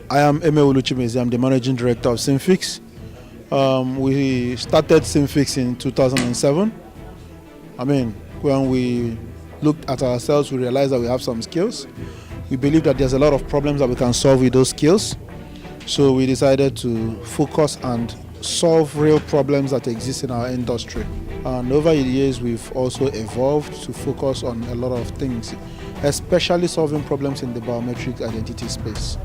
I am Emewulu Chimezie. I'm the managing director of Seamfix. We started Seamfix in 2007. When we looked at ourselves, we realized that we have some skills. We believe that there's a lot of problems that we can solve with those skills. So we decided to focus and solve real problems that exist in our industry. And over the years, we've also evolved to focus on a lot of things, especially solving problems in the biometric identity space,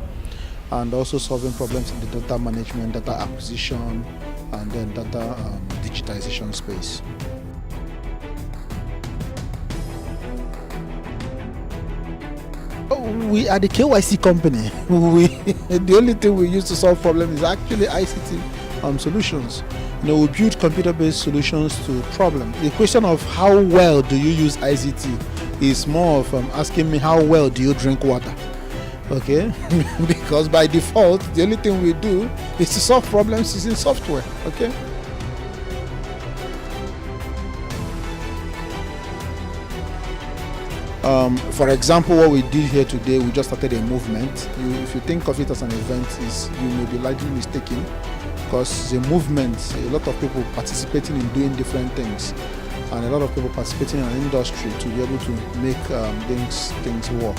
and also solving problems in the data management, data acquisition, and then data digitization space. We are the KYC company. The only thing we use to solve problems is actually ICT solutions. We build computer-based solutions to problems. The question of how well do you use ICT is more of asking me how well do you drink water. Okay, because by default the only thing we do is to solve problems using software. Okay. For example, what we did here today, we just started a movement. If you think of it as an event, you may be likely mistaken, because it's a movement, a lot of people participating in doing different things, and a lot of people participating in an industry to be able to make things work.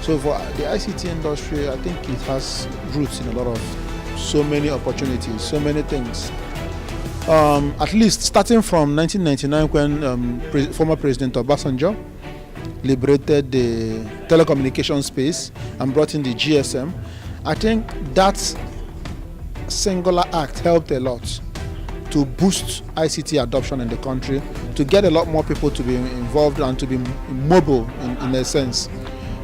So for the ICT industry, I think it has roots in a lot of so many opportunities, so many things. At least starting from 1999, when former President Obasanjo liberated the telecommunication space and brought in the GSM, I think that singular act helped a lot to boost ICT adoption in the country, to get a lot more people to be involved and to be mobile in a sense.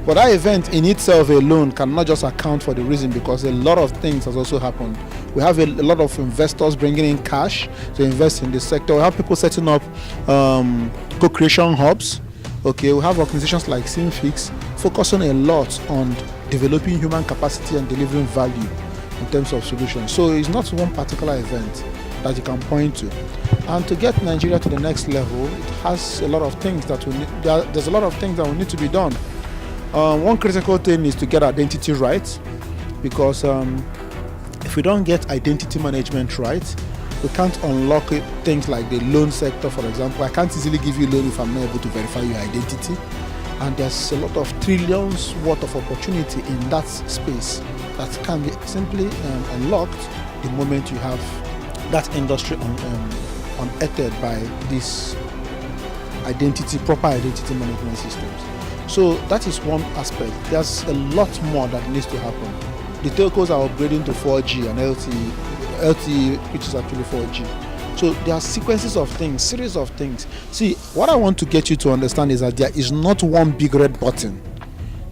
But that event in itself alone cannot just account for the reason, because a lot of things has also happened. We have a lot of investors bringing in cash to invest in this sector. We have people setting up co-creation hubs. Okay, we have organizations like Seamfix focusing a lot on developing human capacity and delivering value in terms of solutions. So it's not one particular event that you can point to. And to get Nigeria to the next level, it has a lot of things that we need. There's a lot of things that will need to be done. One critical thing is to get identity right, because if we don't get identity management right, we can't unlock things like the loan sector, for example. I can't easily give you a loan if I'm not able to verify your identity. And there's a lot of trillions worth of opportunity in that space that can be simply unlocked the moment you have that industry unearthed by this proper identity management systems. So that is one aspect. There's a lot more that needs to happen. The telcos are upgrading to 4G and LTE, which is actually 4G. So there are sequences of things, series of things. See, what I want to get you to understand is that there is not one big red button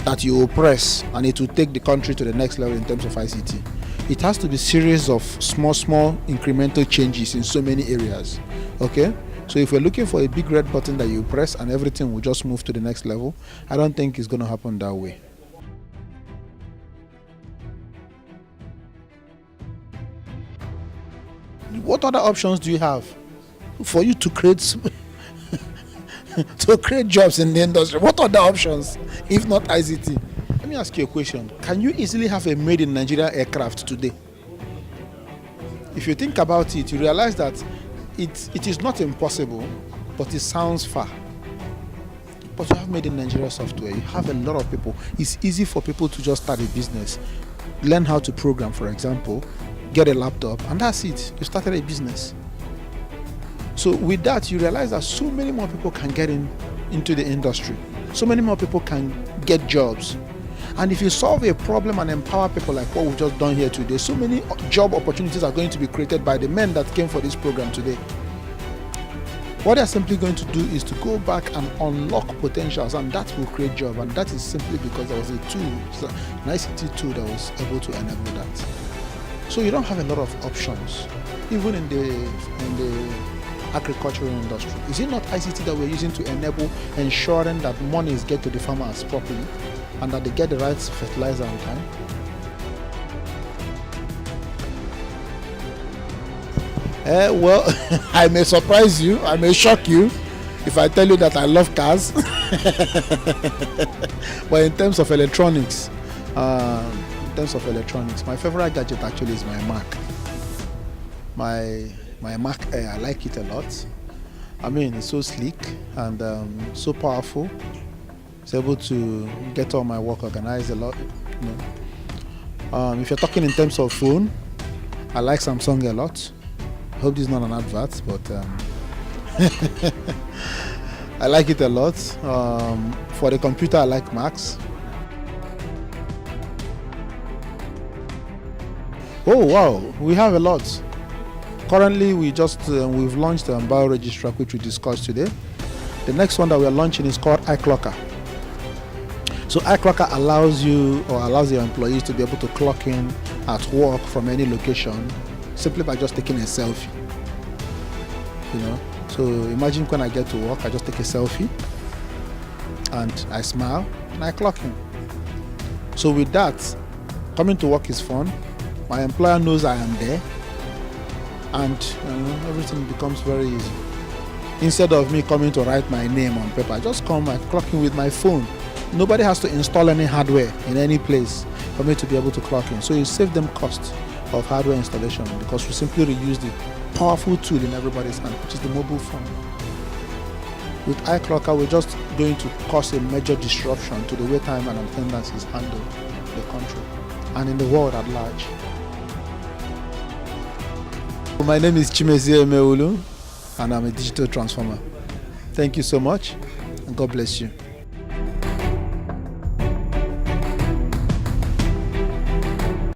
that you will press and it will take the country to the next level in terms of ICT. It has to be a series of small incremental changes in so many areas. Okay? So if we're looking for a big red button that you press and everything will just move to the next level, I don't think it's going to happen that way. What other options do you have for you to create jobs in the industry? What other options if not ICT? Let me ask you a question. Can you easily have a made in Nigeria aircraft today? If you think about it, you realize that it is not impossible, but it sounds far. But you have made in Nigeria software. You have a lot of people. It's easy for people to just start a business, learn how to program, for example, get a laptop, and that's it. You started a business. So with that, you realize that so many more people can get into the industry. So many more people can get jobs. And if you solve a problem and empower people like what we've just done here today, so many job opportunities are going to be created by the men that came for this program today. What they're simply going to do is to go back and unlock potentials, and that will create jobs. And that is simply because there was a tool, an ICT tool that was able to enable that. So you don't have a lot of options, even in the agricultural industry. Is it not ICT that we're using to enable ensuring that monies get to the farmers properly and that they get the right fertilizer on time? Well, I may surprise you, I may shock you if I tell you that I love cars. But in terms of electronics, in terms of electronics, my favorite gadget actually is my Mac. My Mac Air, I like it a lot. I mean, it's so sleek and so powerful. It's able to get all my work organized a lot. If you're talking in terms of phone, I like Samsung a lot. I hope this is not an advert, but I like it a lot. For the computer, I like Macs. Oh wow, we have a lot. Currently, we've launched a bioregistrar, which we discussed today. The next one that we are launching is called iClocker. So iClocker allows your employees to be able to clock in at work from any location simply by just taking a selfie. So imagine when I get to work, I just take a selfie and I smile and I clock in. So with that, coming to work is fun. My employer knows I am there, and everything becomes very easy. Instead of me coming to write my name on paper, I just come and clock in with my phone. Nobody has to install any hardware in any place for me to be able to clock in. So it saves them cost of hardware installation because we simply reuse the powerful tool in everybody's hand, which is the mobile phone. With iClocker, we're just going to cause a major disruption to the way time and attendance is handled in the country and in the world at large. My name is Chimezie Emewulu, and I'm a digital transformer. Thank you so much, and God bless you.